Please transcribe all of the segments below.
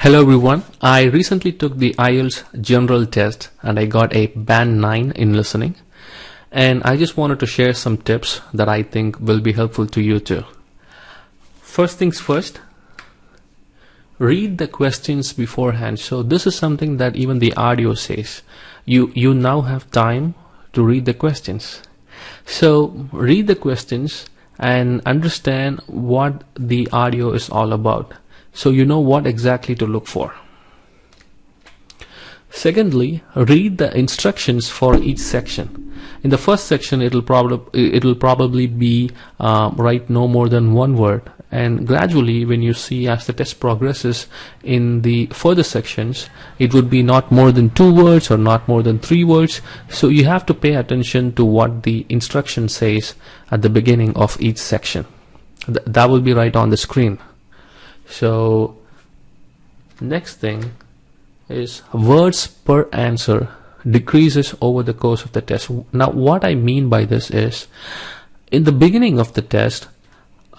Hello everyone, I recently took the IELTS general test and I got a band 9 in listening, and I just wanted to share some tips that I think will be helpful to you too. First things first, read the questions beforehand. So this is something that even the audio says. You now have time to read the questions. So read the questions and understand what the audio is all about, so you know what exactly to look for. Secondly, read the instructions for each section. In the first section, it'll probably be write no more than one word, and gradually, when you see as the test progresses in the further sections, it would be not more than 2 words or not more than 3 words. So you have to pay attention to what the instruction says at the beginning of each section. That will be right on the screen. So next thing is words per answer decreases over the course of the test. Now what I mean by this is, in the beginning of the test,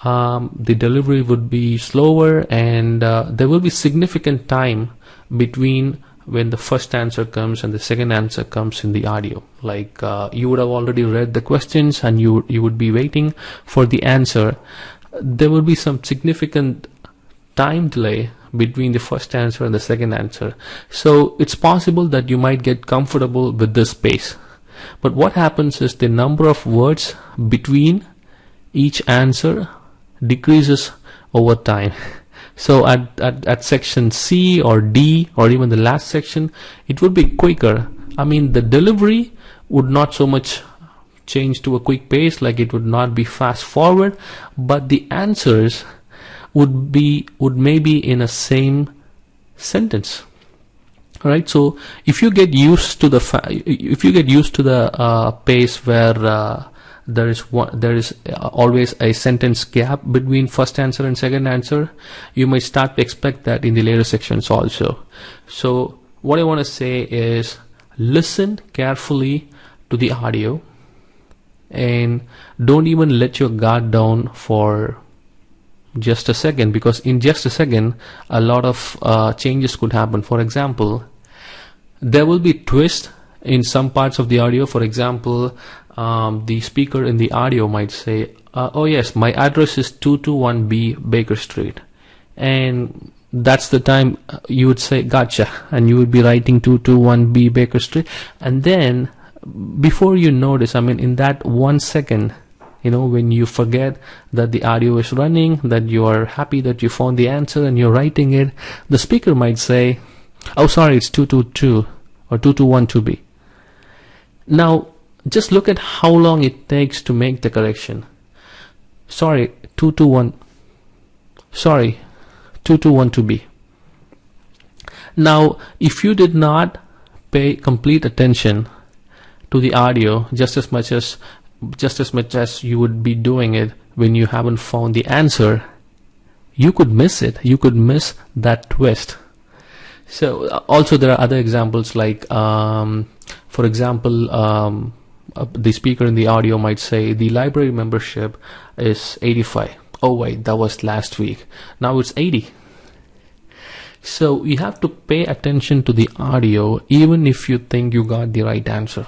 the delivery would be slower, and there will be significant time between when the first answer comes and the second answer comes in the audio. Like you would have already read the questions and you would be waiting for the answer. There will be some significant time delay between the first answer and the second answer. So it's possible that you might get comfortable with this pace. But what happens is the number of words between each answer decreases over time. So at section C or D or even the last section, it would be quicker. I mean, the delivery would not so much change to a quick pace, like it would not be fast forward, but the answers would maybe in a same sentence. All right, so if you get used to the pace where there is always a sentence gap between first answer and second answer, you might start to expect that in the later sections also. So what I want to say is, listen carefully to the audio and don't even let your guard down for just a second, because in just a second a lot of changes could happen. For example, there will be twist in some parts of the audio. For example, the speaker in the audio might say, oh yes, my address is 221B Baker Street, and that's the time you would say gotcha, and you would be writing 221B Baker Street, and then before you notice, I mean, in that 1 second, when you forget that the audio is running, that you are happy that you found the answer and you're writing it, the speaker might say, oh sorry, it's 222 or 2212B. Now just look at how long it takes to make the correction. Sorry, 2212B. Now if you did not pay complete attention to the audio just as much as you would be doing it when you haven't found the answer, you could miss it. You could miss that twist. So also there are other examples, like for example, the speaker in the audio might say the library membership is 85. Oh wait, that was last week. Now it's 80. So you have to pay attention to the audio even if you think you got the right answer.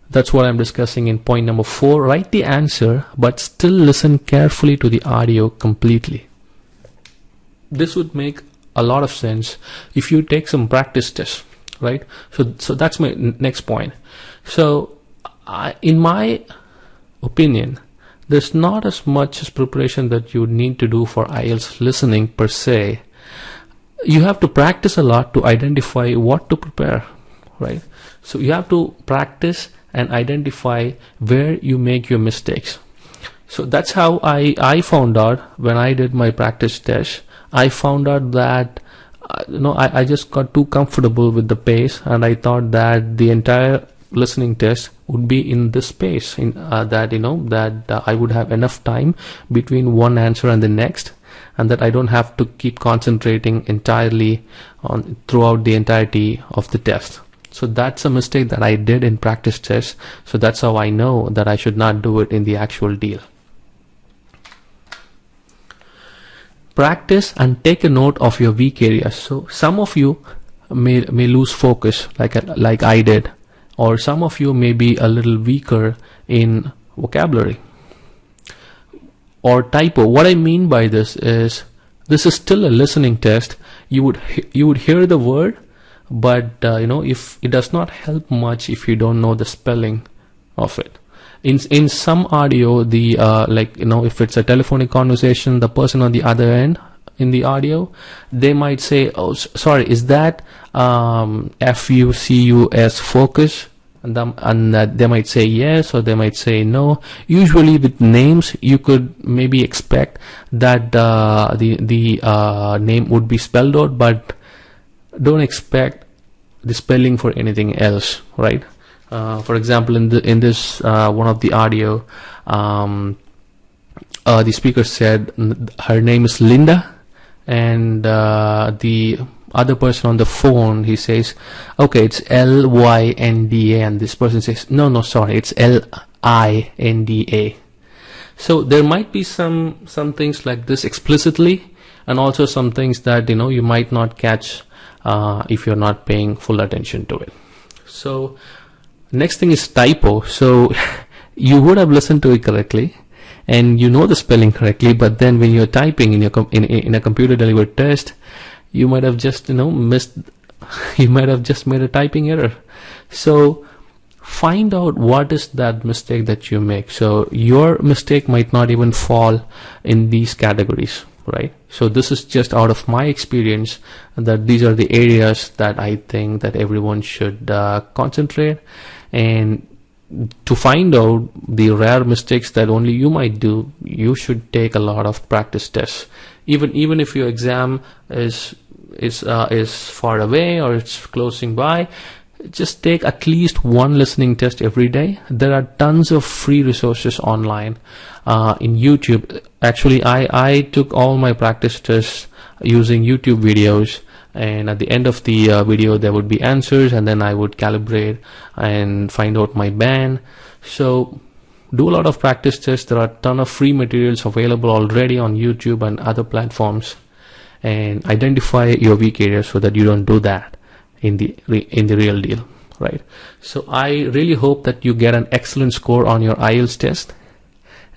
That's what I'm discussing in point number 4. Write the answer, but still listen carefully to the audio completely. This would make a lot of sense if you take some practice tests, right? So that's my next point. So in my opinion, there's not as much as preparation that you need to do for IELTS listening per se. You have to practice a lot to identify what to prepare, right? So you have to practice and identify where you make your mistakes. So that's how I found out when I did my practice test. I found out that I just got too comfortable with the pace, and I thought that the entire listening test would be in this pace, that I would have enough time between one answer and the next, and that I don't have to keep concentrating entirely on throughout the entirety of the test. So that's a mistake that I did in practice tests. So that's how I know that I should not do it in the actual deal. practice and take a note of your weak areas. So some of you may lose focus like I did, or some of you may be a little weaker in vocabulary or typo. What I mean by this is still a listening test. You would hear the word, but if it does not help much if you don't know the spelling of it. In some audio, the if it's a telephonic conversation, the person on the other end in the audio, they might say, "Oh, sorry, is that FUCUS focus?" And they might say yes, or they might say no. Usually with names, you could maybe expect that the name would be spelled out, but don't expect the spelling for anything else, right? For example, in this one of the audio, the speaker said her name is Linda, and the other person on the phone, he says, okay, it's LYNDA, and this person says, no, sorry, it's LINDA. So there might be some things like this explicitly, and also some things that you might not catch if you're not paying full attention to it. So next thing is typo. So you would have listened to it correctly and you know the spelling correctly, but then when you're typing in a computer delivered test, you might have just missed, you might have just made a typing error. So find out what is that mistake that you make. So your mistake might not even fall in these categories, right? So this is just out of my experience that these are the areas that I think that everyone should concentrate. And to find out the rare mistakes that only you might do, you should take a lot of practice tests. Even if your exam is far away or it's closing by, just take at least one listening test every day. There are tons of free resources online in YouTube. Actually, I took all my practice tests using YouTube videos, and at the end of the video there would be answers, and then I would calibrate and find out my band. So do a lot of practice tests. There are a ton of free materials available already on YouTube and other platforms, and identify your weak areas so that you don't do that in the real deal, right? So I really hope that you get an excellent score on your IELTS test.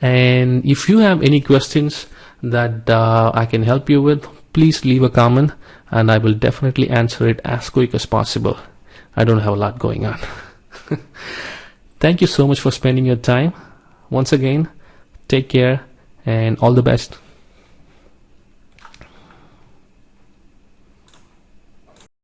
And if you have any questions that I can help you with, please leave a comment and I will definitely answer it as quick as possible. I don't have a lot going on. Thank you so much for spending your time. Once again, take care and all the best.